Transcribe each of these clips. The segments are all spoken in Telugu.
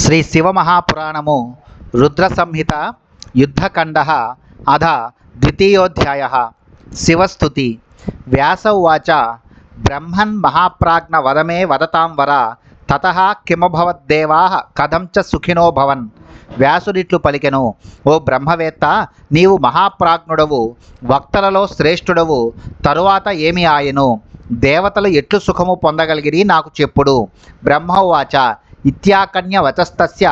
శ్రీ శివమహాపురాణము రుద్ర సంహిత యుద్ధఖండ అధ ద్వితీయోధ్యాయ శివస్తుతి. వ్యాస ఉవాచ బ్రహ్మన్ మహాప్రాజ్ఞ వదమే వదతాం వర తతః కిమభవద్దేవా కథం చ సుఖినో భవన్. వ్యాసుడిట్లు పలికెను, ఓ బ్రహ్మవేత్త, నీవు మహాప్రాజ్ఞుడవు, వక్తలలో శ్రేష్ఠుడవు. తరువాత ఏమి ఆయను? దేవతలు ఎట్లు సుఖము పొందగలిగిరి నాకు చెప్పుడు. బ్రహ్మ ఉవాచ ఇత్యాకన్య వచస్తస్య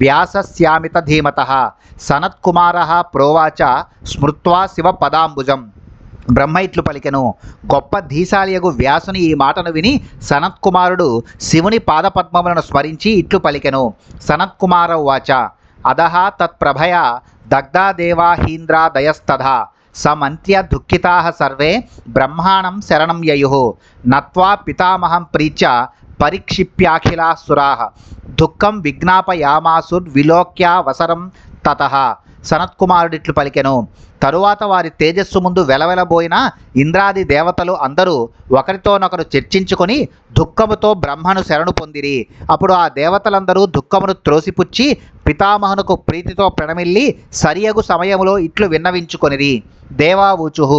వ్యాసస్యామిత ధీమతః సనత్కుమారః ప్రోవాచ స్మృత్వా శివ పదాంబుజం. బ్రహ్మ ఇట్లు పలికెను, గొప్ప ధీశాలియగు వ్యాసుని ఈ మాటను విని సనత్కుమారుడు శివుని పాదపద్మములను స్మరించి ఇట్లు పలికెను. సనత్కుమార ఉవాచ అదహ తత్ప్రభయా దగ్ధాదేవాహీంద్రాదయస్తథా సమంత్య దుఃఖితాః సర్వే బ్రహ్మాణం శరణం యయుః నత్వా పితామహం ప్రీత్య పరిక్షిప్యాఖిలాః సురాః దుఃఖం విజ్ఞాపయామాసుర్విలోక్యావసరం తతః. సనత్కుమారుడిట్లు పలికెను, తరువాత వారి తేజస్సు ముందు వెలవెలబోయిన ఇంద్రాది దేవతలు అందరూ ఒకరితోనొకరు చర్చించుకొని దుఃఖముతో బ్రహ్మను శరణు పొందిరి. అప్పుడు ఆ దేవతలందరూ దుఃఖమును త్రోసిపుచ్చి పితామహునకు ప్రీతితో ప్రణమిల్లి సరియగు సమయములో ఇట్లు విన్నవించుకొనిరి. దేవావూచుః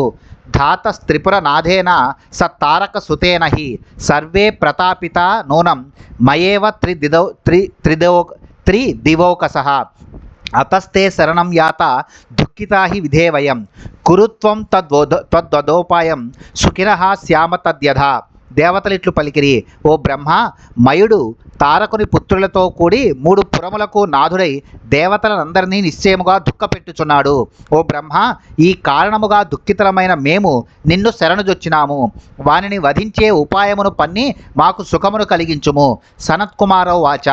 ధాతస్త్రిపురనాథేన సత్తారక సుతేన హి సర్వే ప్రతాపిత నూనం మయేవ త్రిదివౌకసః అతస్తే శరణం యాత దుఃఖితా హి విధేవయం కురుత్వం తద్వదోపాయం సుఖినః శ్యామ తద్యథా. దేవతలిట్లు పలికిరి, ఓ బ్రహ్మ, మయుడు తారకుని పుత్రులతో కూడి 3 పురములకు నాథుడై దేవతలందరినీ నిశ్చయముగా దుఃఖపెట్టుచున్నాడు. ఓ బ్రహ్మ, ఈ కారణముగా దుఃఖితులమైన మేము నిన్ను శరణుజొచ్చినాము. వానిని వధించే ఉపాయమును పన్ని మాకు సుఖమును కలిగించుము. సనత్కుమారో వాచ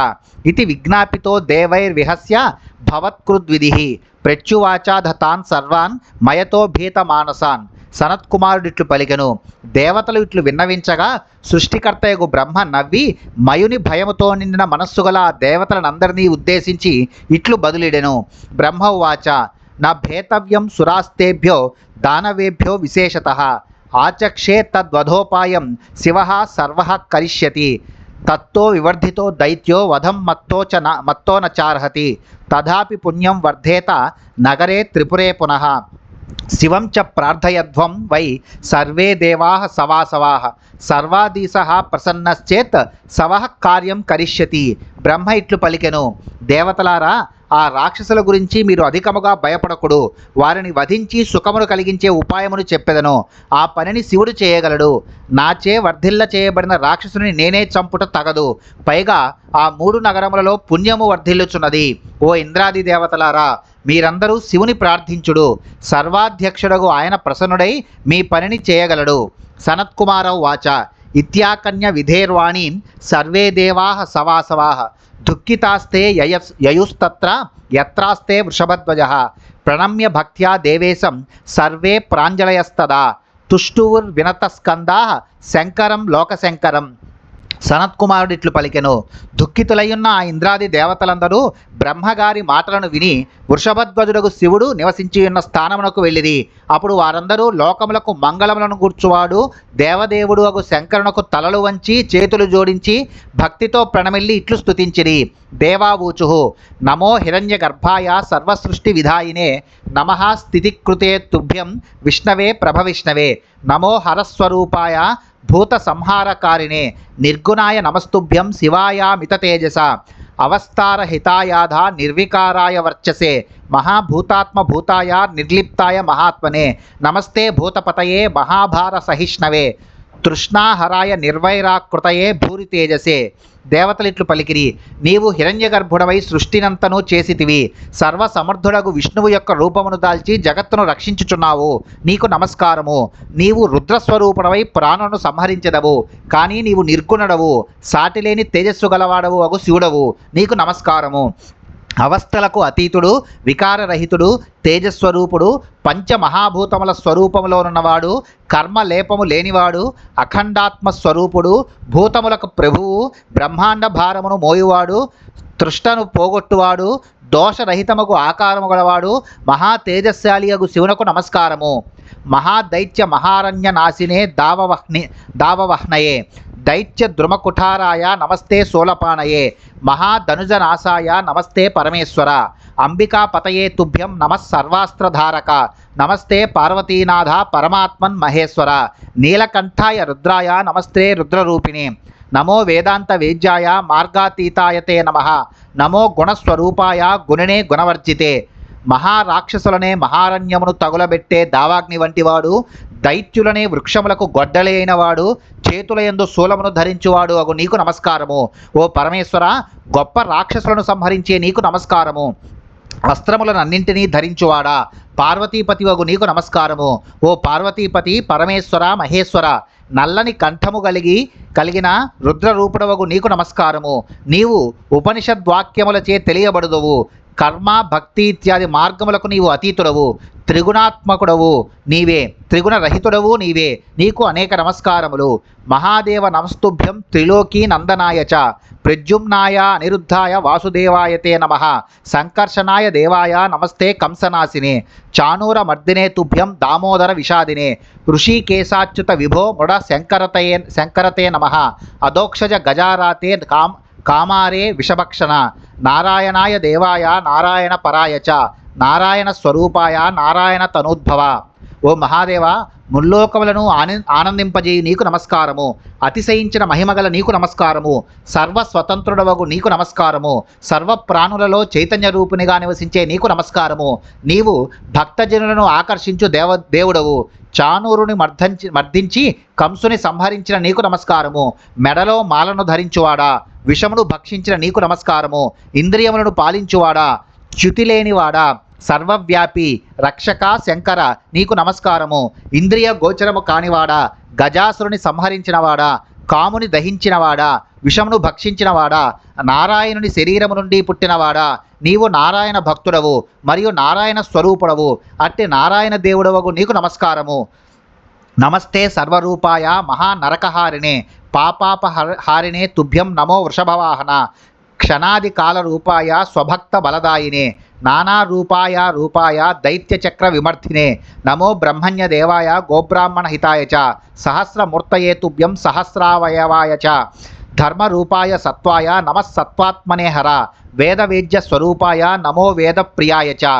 ఇతి విజ్ఞాపితో దేవైర్విహస్య భవత్కృద్విధిః ప్రత్యువాచ తాన్ సర్వాన్ మయతో భీతమానసాన్. సనత్కుమారుడిట్లు పలికెను, దేవతలు ఇట్లు విన్నవించగా సృష్టికర్తయగు బ్రహ్మ నవ్వి మయుని భయముతో నిండిన మనస్సు గల ఆ దేవతలనందరినీ ఉద్దేశించి ఇట్లు బదులిడెను. బ్రహ్మ ఉవాచ నా భేతవ్యం సురాస్తేభ్యో దానవేభ్యో విశేషతః ఆచక్షే తద్వధోపాయం శివః సర్వః కరిష్యతి తత్తో వివర్ధితో దైత్యో వధం మత్తో న చార్హతి తథాపి పుణ్యం వర్ధేత నగరే త్రిపురే పునః శివం చ ప్రార్థయధ్వం వై సర్వే దేవాః సవాసవాః సర్వాధీశః ప్రసన్నశ్చేత్ సవః కార్యం కరిష్యతి. బ్రహ్మ ఇట్లు పలికెను, దేవతలారా, ఆ రాక్షసుల గురించి మీరు అధికముగా భయపడకుడు. వారిని వధించి సుఖమును కలిగించే ఉపాయమును చెప్పెదను. ఆ పనిని శివుడు చేయగలడు. నాచే వర్ధిల్ల చేయబడిన రాక్షసుని నేనే చంపుట తగదు. పైగా ఆ 3 నగరములలో పుణ్యము వర్ధిల్లుచున్నది. ఓ ఇంద్రాది దేవతలారా, మీరందరూ శివుని ప్రార్థించుడు. సర్వాధ్యక్షుడగు ఆయన ప్రసన్నుడై మీ పనిని చేయగలడు. సనత్కుమార వాచ ఇత్యాకన్య విధేర్వాణీం సర్వే దేవాః సవాసవాః దుఃఖితాస్తే యయుస్తత్ర యత్రాస్తే వృషభధ్వజః ప్రణమ్య భక్త్యా దేవేశం సర్వే ప్రాంజలయస్తదా తుష్టువుర్వినతస్కందాః శంకరం లోకశంకరం. సనత్కుమారుడిట్లు పలికెను, దుఃఖితులయ్యున్న ఆ ఇంద్రాది దేవతలందరూ బ్రహ్మగారి మాటలను విని వృషభధ్వజుడగు శివుడు నివసించియున్న స్థానమునకు వెళ్ళిరి. అప్పుడు వారందరూ లోకములకు మంగళములను గూర్చువాడు దేవదేవుడు అగు శంకరునకు తలలు వంచి చేతులు జోడించి భక్తితో ప్రణమిల్లి ఇట్లు స్తుతించిరి. దేవావూచుః నమో హిరణ్యగర్భాయ సర్వసృష్టి విధాయినే నమః స్థితికృతే తుభ్యం విష్ణవే ప్రభవిష్ణవే నమో హరస్వరూపాయ భూత సంహారకారిణే నిర్గుణాయ నమస్తుభ్యం శివాయామిత తేజస అవస్తారహితాయాధ నిర్వికారాయ వర్చసే మహాభూతాత్మ భూతాయ నిర్లిప్తాయ మహాత్మనే నమస్తే భూతపతయే మహాభార సహిష్ణవే తృష్ణాహరాయ నిర్వైరాకృతయే భూరి తేజసే. దేవతలిట్లు పలికిరి, నీవు హిరణ్యగర్భుడవై సృష్టినంతను చేసితివి. సర్వసమర్థుడగు విష్ణువు యొక్క రూపమును దాల్చి జగత్తును రక్షించుచున్నావు. నీకు నమస్కారము. నీవు రుద్రస్వరూపుడవై ప్రాణులను సంహరించెదవు. కానీ నీవు నిర్గుణుడవు, సాటిలేని తేజస్సు గలవాడవు అగు శివుడవు. నీకు నమస్కారము. అవస్థలకు అతీతుడు, వికారరహితుడు, తేజస్వరూపుడు, పంచమహాభూతముల స్వరూపములోనున్నవాడు, కర్మలేపము లేనివాడు, అఖండాత్మస్వరూపుడు, భూతములకు ప్రభువు, బ్రహ్మాండ భారమును మోయువాడు, తృష్ణను పోగొట్టువాడు, దోషరహితముగు ఆకారము గలవాడు, మహా తేజస్శాలియగు శివునకు నమస్కారము. మహాదైత్య మహారణ్య నాశినే దావవహ్నయే దైత్య ద్రుమకుఠారాయ నమస్తే శూలపాణయే, మహాధనుజనాశాయ నమస్తే పరమేశ్వర, అంబికా పతయే తుభ్యం నమః సర్వాస్త్రధారక, నమస్తే పార్వతీనాథ పరమాత్మన్ మహేశ్వర, నీలకంఠాయ రుద్రాయ నమస్తే రుద్రరూపిణే, నమో వేదాంత వేద్యాయ మార్గాతీతాయతే నమః, నమో గుణస్వరూపాయ గుణినే గుణవర్జితే, మహారాక్షసులనే మహారణ్యమును తగులబెట్టే దావాగ్ని వంటివాడు, దైత్యులనే వృక్షములకు గొడ్డలి అయినవాడు, చేతులయందు శూలమును ధరించువాడు అగు నీకు నమస్కారము. ఓ పరమేశ్వర, గొప్ప రాక్షసులను సంహరించే నీకు నమస్కారము. వస్త్రములను అన్నింటినీ ధరించువాడా, పార్వతీపతి వగు నీకు నమస్కారము. ఓ పార్వతీపతి పరమేశ్వర మహేశ్వర, నల్లని కంఠము కలిగిన రుద్రరూపుడవగు నీకు నమస్కారము. నీవు ఉపనిషద్వాక్యములచే తెలియబడుదువు. కర్మ భక్తి ఇత్యాది మార్గములకు నీవు అతీతుడవు. త్రిగుణాత్మకుడవు నీవే, త్రిగుణరహితుడవు నీవే. నీకు అనేక నమస్కారములు. మహాదేవ నమస్తుభ్యం త్రిలోకీ నందనాయ చ, ప్రద్యుమ్నాయ అనిరుద్ధాయ వాసుదేవాయతే నమః, సంకర్షణాయ దేవాయ నమస్తే కంసనాశినే, చానూర మర్దినే తుభ్యం దామోదర విషాదినే, ఋషికేశాచ్యుత విభో మృడ శంకరతే నమః, అదోక్షజ గజారాతే కామారే విషభక్షణ, నారాయణాయ దేవాయ నారాయణ పరాయ చ, నారాయణ స్వరూపాయ నారాయణ తనూద్భవ. ఓ మహాదేవ, ముల్లోకములను ఆనందింపజేయి నీకు నమస్కారము. అతిశయించిన మహిమగల నీకు నమస్కారము. సర్వస్వతంత్రుడవగు నీకు నమస్కారము. సర్వ ప్రాణులలో చైతన్య రూపునిగా నివసించే నీకు నమస్కారము. నీవు భక్తజనులను ఆకర్షించు దేవుడవు. చానూరుని మర్దించి కంసుని సంహరించిన నీకు నమస్కారము. మెడలో మాలను ధరించువాడా, విషమును భక్షించిన నీకు నమస్కారము. ఇంద్రియములను పాలించువాడా, చ్యుతి లేనివాడా, సర్వవ్యాపి రక్షక శంకర నీకు నమస్కారము. ఇంద్రియ గోచరము కానివాడా, గజాసురుని సంహరించినవాడా, కాముని దహించినవాడా, విషమును భక్షించినవాడా, నారాయణుని శరీరము నుండి పుట్టినవాడా, నీవు నారాయణ భక్తుడవు మరియు నారాయణ స్వరూపుడవు. అట్టి నారాయణ దేవుడవగు నీకు నమస్కారము. నమస్తే సర్వరూపాయ మహానరకహారిణే, పాపాపహారిణే తుభ్యం నమో వృషభవాహన, క్షణాది కాల రూపాయ స్వభక్త బలదాయినే, నానా రూపాయ దైత్యచక్ర విమర్ధినే, నమో బ్రహ్మణ్య దేవాయ గోబ్రాహ్మణ హితాయ చ, సహస్రమూర్తయే తుభ్యం సహస్రావయవాయ చ, ధర్మరూపాయ సత్వాయ నమః సత్వాత్మనే హర, వేదవేద్య స్వరూపాయ నమో వేద ప్రియాయ చ.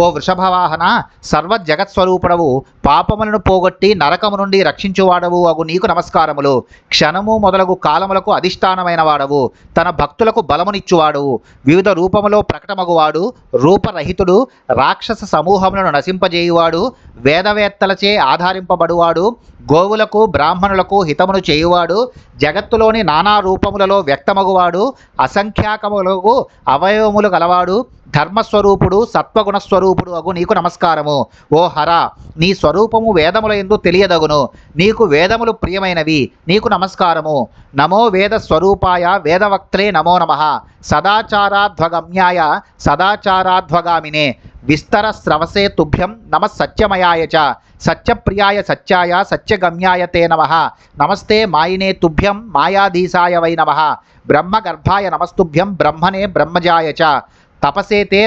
ఓ వృషభవాహన, సర్వ జగత్స్వరూపుడవు, పాపములను పోగొట్టి నరకము నుండి రక్షించువాడవు అగు నీకు నమస్కారములు. క్షణము మొదలగు కాలములకు అధిష్టానమైన వాడవు, తన భక్తులకు బలమునిచ్చువాడు, వివిధ రూపములో ప్రకటమగువాడు, రూపరహితుడు, రాక్షస సమూహములను నశింపజేయువాడు, వేదవేత్తలచే ఆధారింపబడువాడు, గోవులకు బ్రాహ్మణులకు హితమును చేయువాడు, జగత్తులోని నానా రూపములలో వ్యక్తమగువాడు, అసంఖ్యాకములకు అవయవములు గలవాడు, ధర్మస్వరూపుడు, సత్వగుణస్వరూపుడు అగు నీకు నమస్కారము. ఓ హర, నీ స్వరూపము వేదముల యందు తెలియదగును. నీకు వేదములు ప్రియమైనవి, నీకు నమస్కారము. నమో వేద స్వరూపాయ వేదవక్త్రే నమో నమః, సదాచారాధ్వగమ్యాయ సదాచారాధ్వగామినే, విస్తర స్రవసే తుభ్యం నమ సత్యమయాయ చ, సత్యప్రియాయ సత్యాయ సత్యగమ్యాయ తే నమః, నమస్తే మాయినే తుభ్యం మాయాధీశాయ వై నమః, బ్రహ్మగర్భాయ నమస్తుభ్యం బ్రహ్మణే బ్రహ్మజాయ చ, తపసేతే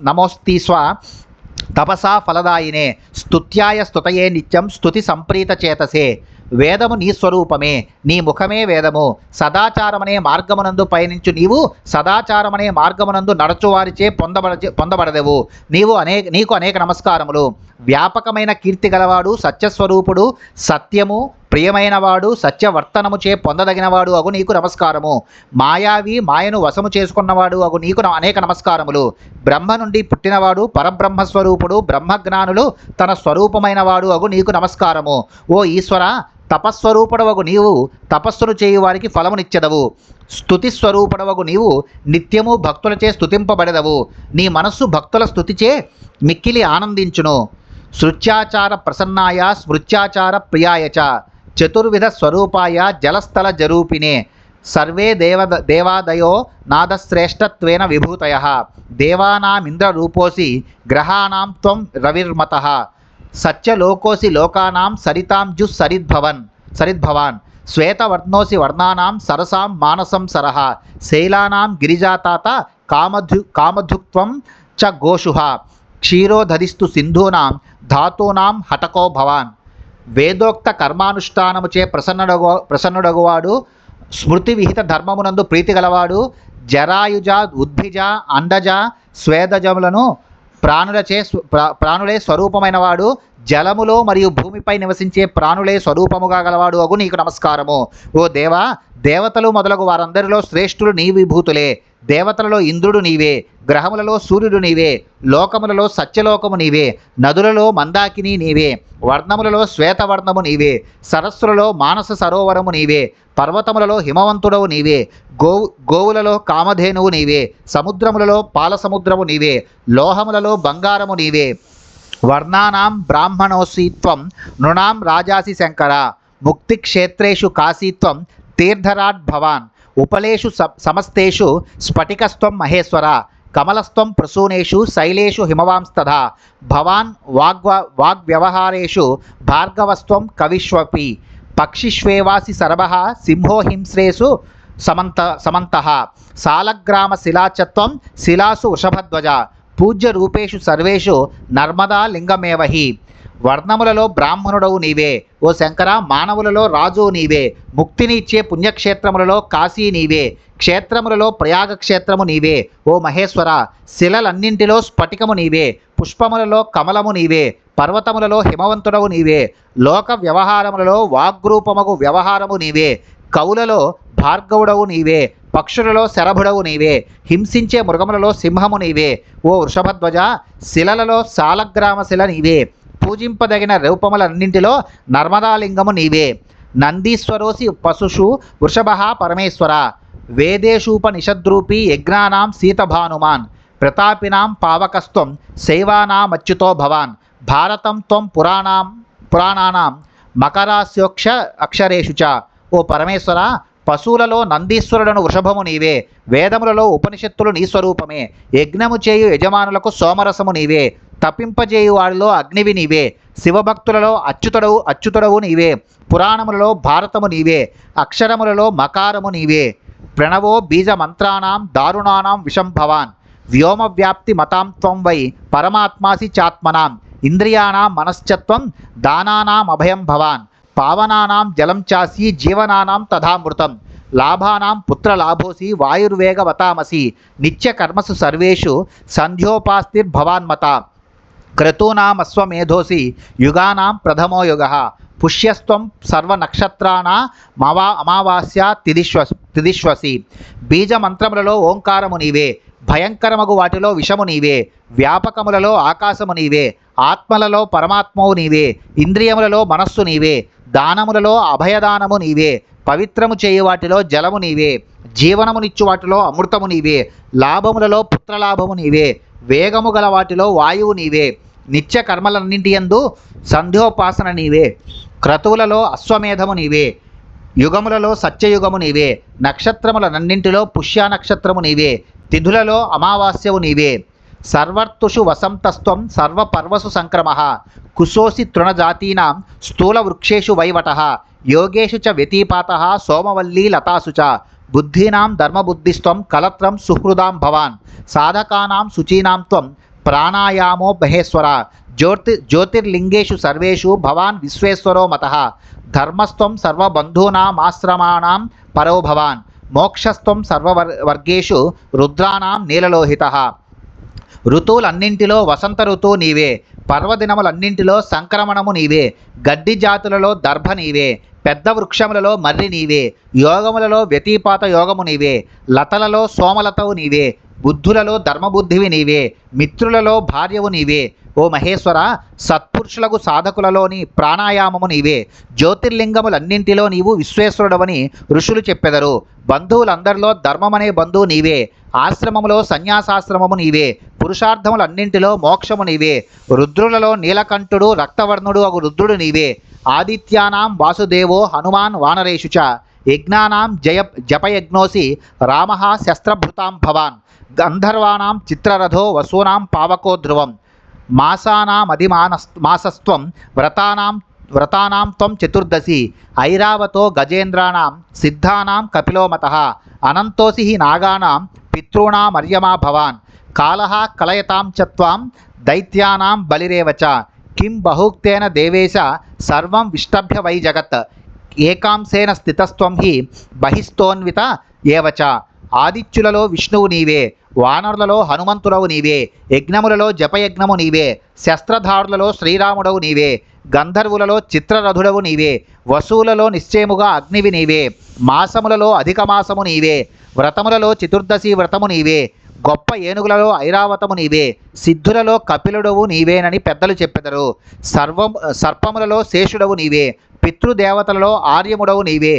నమోస్తిస్వ తపసా ఫలదాయినే, స్తుత్యాయ స్తుతయే నిత్యం స్తుతి సంప్రీత చేతసే. వేదము నీ స్వరూపమే, నీ ముఖమే వేదము. సదాచారమనే మార్గమునందు పయనించు నీవు సదాచారమనే మార్గమునందు నడచువారిచే పొందబడదెవు. నీకు అనేక నమస్కారములు. వ్యాపకమైన కీర్తి గలవాడు, సత్యస్వరూపుడు, సత్యము ప్రియమైనవాడు, సత్యవర్తనముచే పొందదగినవాడు అగు నీకు నమస్కారము. మాయావి, మాయను వశము చేసుకున్నవాడు అగు నీకు అనేక నమస్కారములు. బ్రహ్మ నుండి పుట్టినవాడు, పరబ్రహ్మస్వరూపుడు, బ్రహ్మజ్ఞానులు తన స్వరూపమైనవాడు అగు నీకు నమస్కారము. ఓ ఈశ్వర, తపస్వరూపుడవగు నీవు తపస్సును చేయువారికి ఫలమునిచ్చెదవు. స్తుతి స్వరూపుడవగు నీవు నిత్యము భక్తులచే స్తుతింపబడెదవు. నీ మనస్సు భక్తుల స్తుతిచే మిక్కిలి ఆనందించును. శృత్యాచార ప్రసన్నాయ స్మృత్యాచార ప్రియాయ చ, చతుర్విధ స్వరూపాయ జలస్థల జరూపిణే, సర్వే దేవాదయో నాదశ్రేష్టత్వేన విభూతయః, దేవానామింద్రరూపోసి గ్రహాణాం త్వం రవిర్మతః, సత్యలోకోసి లోకానాం సరితాం సరిద్భవాన్, శ్వేతవర్ణోసి వర్ణానాం సరసాం మానసం సరః, శైలానాం గిరిజాతాత కామధుక్త్వం చ గోషుః, క్షీరోధరిస్తు సింధూనాం ధాతూనాం హటకో భవాన్. వేదోక్త కర్మానుష్ఠానముచే ప్రసన్నుడగువాడు, స్మృతి విహిత ధర్మమునందు ప్రీతి గలవాడు, జరాయుజ ఉద్భిజ అండజ స్వేదజములను ప్రాణులే స్వరూపమైన వాడు, జలములో మరియు భూమిపై నివసించే ప్రాణులే స్వరూపముగా గలవాడు అగు నీకు నమస్కారము. ఓ దేవా, దేవతలు మొదలగు వారందరిలో శ్రేష్ఠులు నీ విభూతులే. దేవతలలో ఇంద్రుడు నీవే, గ్రహములలో సూర్యుడు నీవే, లోకములలో సత్యలోకము నీవే, నదులలో మందాకిని నీవే, వర్ణములలో శ్వేతవర్ణము నీవే, సరస్సులలో మానస సరోవరము నీవే, పర్వతములలో హిమవంతుడవు నీవే, గోవులలో కామధేనువు నీవే, సముద్రములలో పాలసముద్రము నీవే, లోహములలో బంగారము నీవే. వర్ణానాం బ్రాహ్మణోసిత్వం నృణాం రాజాసి శంకర, ముక్తిక్షేత్రేషు కాశీత్వం తీర్థరాట్ భవాన్, ఉపలేషు సమస్తేషు స్ఫటికస్త్వం మహేశ్వర, కమలస్త్వం ప్రసూనేషు శైలేషు హిమవాంస్తథా, భవాన్ వాగ్వ్యవహారేషు భార్గవస్త్వం కవిష్వపి, పక్షిష్వేవాసి సర్వః సింహో హింస్రేషు సమంతః, సాలగ్రామ శిలాచత్వం శిలాసు వృషభధ్వజ, పూజ్య రూపేషు సర్వేషు నర్మదా లింగమేవహి. వర్ణములలో బ్రాహ్మణుడవు నీవే ఓ శంకర, మానవులలో రాజు నీవే, ముక్తిని ఇచ్చే పుణ్యక్షేత్రములలో కాశీ నీవే, క్షేత్రములలో ప్రయాగ క్షేత్రము నీవే ఓ మహేశ్వర, శిలలన్నింటిలో స్ఫటికము నీవే, పుష్పములలో కమలము నీవే, పర్వతములలో హిమవంతుడవు నీవే, లోక వ్యవహారములలో వాగ్రూపమగు వ్యవహారము నీవే, కవులలో భార్గవుడవు నీవే, పక్షులలో శరభుడవు నీవే, హింసించే మృగములలో సింహము నీవే ఓ వృషభధ్వజ, శిలలలో సాలగ్రామ శిల నీవే, పూజింపదగిన రూపములన్నింటిలో నర్మదాలింగము నీవే. నందీశ్వరోసి పశుషు వృషభ పరమేశ్వర, వేదేషూపనిషద్రూపీ యజ్ఞానాం శీతభానుమాన్, ప్రతాపినాం పావకస్త్వం శైవానామచ్యుతో భవాన్, భారతం త్వం పురాణానాం మకరాస్యోక్ష అక్షరేషు చ. ఓ పరమేశ్వర, పశువులలో నందీశ్వరుడను వృషభము నీవే, వేదములలో ఉపనిషత్తులు నీ స్వరూపమే, యజ్ఞము చేయు యజమానులకు సోమరసము నీవే, తప్పింపజేయు వాడిలో అగ్నివి నీవే, శివభక్తులలో అచ్యుతుడవు నీవే, పురాణములలో భారతము నీవే, అక్షరములలో మకారము నీవే, ప్రణవో బీజ మంత్రానాం దారుణానాం విషం భవాన్, వ్యోమవ్యాప్తి మతాం త్వం వై పరమాత్మాసి చాత్మనాం, ఇంద్రియాణాం మనశ్చత్వం దానానాం అభయం భవాన్, పావనానాం జలం చాసి జీవనానాం తథామృతం, లాభానాం పుత్రలాభోసి వాయుర్వేగవతామసి, నిత్యకర్మసు సర్వేషు సంధ్యోపాస్తిర్భవాన్మత, క్రతూనామశ్వమేధోసి యుగానాం ప్రథమో యుగః, పుష్యస్త్వం సర్వనక్షత్రాణాం అమావాస్య తిదిశ్వసి. బీజమంత్రములలో ఓంకారము నీవే, భయంకరమగు వాటిలో విషము నీవే, వ్యాపకములలో ఆకాశము నీవే, ఆత్మలలో పరమాత్మవు నీవే, ఇంద్రియములలో మనస్సు నీవే, దానములలో అభయదానము నీవే, పవిత్రము చేయు వాటిలో జలము నీవే, జీవనమునిచ్చు వాటిలో అమృతము నీవే, లాభములలో పుత్రలాభము నీవే, వేగము గల వాటిలో వాయువు నీవే, నిత్య కర్మలన్నింటియందు సంధ్యోపాసన నీవే, క్రతువులలో అశ్వమేధము నీవే, యుగములలో సత్యయుగము నీవే, నక్షత్రములనన్నింటిలో పుష్య నక్షత్రము నీవే, తిథులలో అమావాస్యవు నీవే, సర్వర్తుషు వసంతస్త్వం సర్వపర్వసు సంక్రమః, కుశోసి తృణజాతీనాం స్థూల వృక్షేషు వైవటః, యోగేషు చ వ్యతిపాతః సోమవల్లీ లతాసు చ, బుద్ధీనాం ధర్మబుద్ధిస్త్వం కలత్రం సుహృదాం భవాన్, సాధకానాం శుచీనాం త్వం ప్రాణాయామో మహేశ్వర, జ్యోతిర్లింగేషు సర్వేషు భవాన్ విశ్వేశ్వరో మతః, ధర్మస్త్వం సర్వబంధూనామాశ్రమాణాం పరో భవాన్, మోక్షస్త్వం సర్వవర్గేషు రుద్రాణాం నీలలోహితః. ఋతువులన్నింటిలో వసంత ఋతువు నీవే, పర్వదినములన్నింటిలో సంక్రమణము నీవే, గడ్డి జాతులలో దర్భ నీవే, పెద్ద వృక్షములలో మర్రి నీవే, యోగములలో వ్యతిపాత యోగము నీవే, లతలలో సోమలతవు నీవే, బుద్ధులలో ధర్మబుద్ధివి నీవే, మిత్రులలో భార్యవు నీవే ఓ మహేశ్వర, సత్పురుషులకు సాధకులలోని ప్రాణాయామము నీవే, జ్యోతిర్లింగములన్నింటిలో నీవు విశ్వేశ్వరుడవని ఋషులు చెప్పెదరు, బంధువులందరిలో ధర్మమనే బంధువు నీవే, ఆశ్రమములో సన్యాసాశ్రమము నీవే, పురుషార్థములన్నింటిలో మోక్షము నీవే, రుద్రులలో నీలకంఠుడు రక్తవర్ణుడు అగు రుద్రుడు నీవే, ఆదిత్యానాం వాసుదేవో హనుమాన్ వానరేషు చ, యజ్ఞానాం జపయజ్ఞోసి రామః శస్త్రభృతాం భవాన్, గంధర్వాణాం చిత్రరథో వసూనాం పావకో ధ్రువం, మాసస్త్వం వ్రతానాం త్వం చతుర్దశి, ఐరావతో గజేంద్రాణాం సిద్ధానాం కపిలో మతః, అనంతోసి హి నాగానాం పితॄణామర్యమా భవాన్, కాలః కలయతాం చ త్వాం దైత్యానాం బలిరేవ చ, కిం బహుక్తేన దేవేశ సర్వం విష్టభ్య వై జగత్, ఏకాంశేన స్థితస్త్వం హి బహిస్తోన్విత ఏవచ. ఆదిత్యులలో విష్ణువు నీవే, వానరులలో హనుమంతుడవు నీవే, యజ్ఞములలో జపయజ్ఞము నీవే, శస్త్రధారులలో శ్రీరాముడవు నీవే, గంధర్వులలో చిత్రరథుడవు నీవే, వసువులలో నిశ్చయముగా అగ్నివి నీవే, మాసములలో అధిక మాసము నీవే, వ్రతములలో చతుర్దశి వ్రతము నీవే, గొప్ప ఏనుగులలో ఐరావతము నీవే, సిద్ధులలో కపిలుడవు నీవేనని పెద్దలు చెప్పెదరు. సర్పములలో శేషుడవు నీవే, పితృదేవతలలో ఆర్యముడవు నీవే,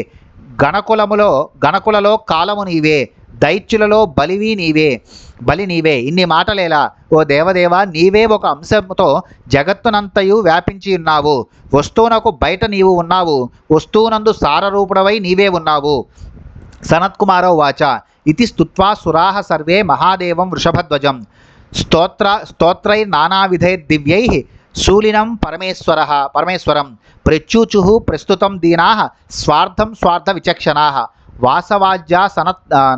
గణకులలో కాలము నీవే, దైత్యులలో బలి నీవే. ఇన్ని మాటలేలా ఓ దేవదేవ, నీవే ఒక అంశంతో జగత్తునంతయు వ్యాపించి ఉన్నావు. వస్తువునకు బయట నీవు ఉన్నావు, వస్తువునందు సారరూపుడవై నీవే ఉన్నావు. సనత్కుమారో వాచ ఇతి స్తుత్వా సురాః సర్వే మహాదేవం వృషభధ్వజం స్తోత్రైర్నానావిధైర్దివ్యైః శూలినం పరమేశ్వరం ప్రత్యూచుః ప్రస్తుతం దీనాః స్వార్థ విచక్షణాః వాసవాజ్యా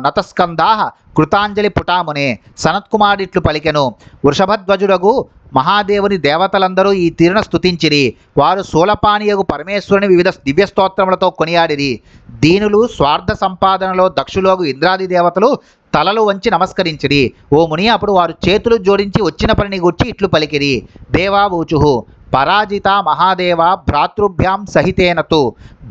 నతస్కందాః కృతాంజలి పుటామునే. సనత్కుమారుడిట్లు పలికెను, వృషభధ్వజుడగు మహాదేవుని దేవతలందరూ ఈ తీరున స్తుతించిరి. వారు శూలపాణియగు పరమేశ్వరుని వివిధ దివ్యస్తోత్రములతో కొనియాడిరి. దీనులు స్వార్థ సంపాదనలో దక్షులోగు ఇంద్రాది దేవతలు తలలు వంచి నమస్కరించిరి. ఓ ముని, అప్పుడు వారు చేతులు జోడించి వచ్చిన పనిని గూర్చి ఇట్లు పలికిరి. దేవావూచుః పరాజిత మహాదేవ భ్రాతృభ్యాం సహితేనతు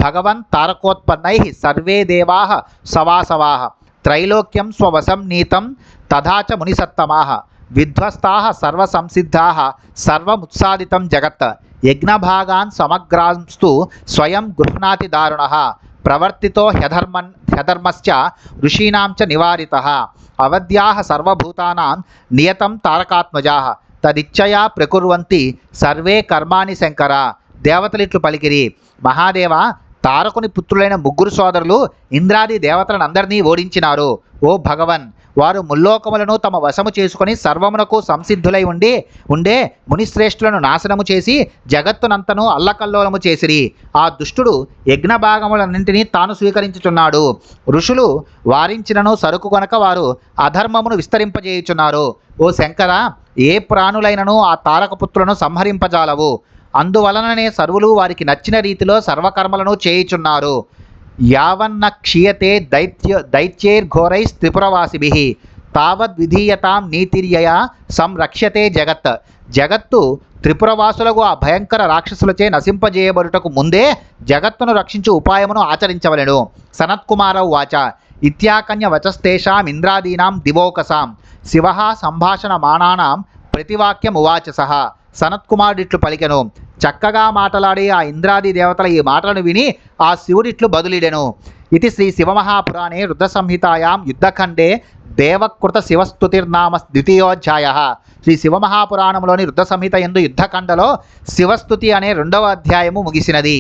భగవన్ తారకోత్పన్నైః సర్వే దేవాః సవాసవాః త్రైలోక్యం స్వవశం నీతం తథాచ మునిసత్తమాః విధ్వస్తాః సర్వసంసిద్ధాః సర్వముత్సాదితం జగత్ యజ్ఞభాగాన్ సమగ్రాంస్తు స్వయం గృహ్ణాతి దారుణః ప్రవర్తితో హ్యధర్మశ్చ ఋషీణాం చ నివారితః అవధ్యాః సర్వభూతానాం నియతం తారకాత్మజాః తదిచ్చయా ప్రకుర్వంతి సర్వే కర్మాణి శంకర. దేవతలిట్లు పలికిరి, మహాదేవ, తారకుని పుత్రులైన ముగ్గురు సోదరులు ఇంద్రాది దేవతలనందరినీ ఓడించినారు. ఓ భగవన్, వారు ముల్లోకములను తమ వశము చేసుకొని సర్వమునకు సంసిద్ధులై ఉండే మునిశ్రేష్ఠులను నాశనము చేసి జగత్తునంతను అల్లకల్లోలము చేసిరి. ఆ దుష్టుడు యజ్ఞభాగములన్నింటినీ తాను స్వీకరించుచున్నాడు. ఋషులు వారించినను సరుకు కొనక వారు అధర్మమును విస్తరింపజేయుచున్నారు. ఓ శంకర, ఏ ప్రాణులైనను ఆ తారకపుత్రులను సంహరింపజాలవు. అందువలననే సర్వులు వారికి నచ్చిన రీతిలో సర్వకర్మలను చేయుచున్నారు. యావన్న క్షీయతే దైత్యైర్ఘోరైస్త్రిపురవాసిభిః తావద్విధీయతాం నీతిర్యయా సంరక్ష్యతే జగత్. జగత్తు త్రిపురవాసులకు ఆ భయంకర రాక్షసులచే నశింపజేయబడుటకు ముందే జగత్తును రక్షించు ఉపాయమును ఆచరించవలెను. సనత్కుమారౌ వాచ ఇత్యాకన్య వచస్తేషాం ఇంద్రాదీనాం దివోకసాం శివః సంభాషణమానానాం ప్రతివాక్యమువాచ సహ. సనత్కుమారుడిట్లు పలికెను, చక్కగా మాటలాడే ఆ ఇంద్రాది దేవతల ఈ మాటలను విని ఆ శివుడిట్లు బదులిడెను. ఇది శ్రీ శివమహాపురాణే రుద్ర సంహితాయాం యుద్ధఖండే దేవకృత శివస్తుతిర్నామ ద్వితీయోధ్యాయః. శ్రీ శివమహాపురాణంలోని రుద్ర సంహిత యందు యుద్ధఖండలో శివస్తుతి అనే 2వ అధ్యాయము ముగిసినది.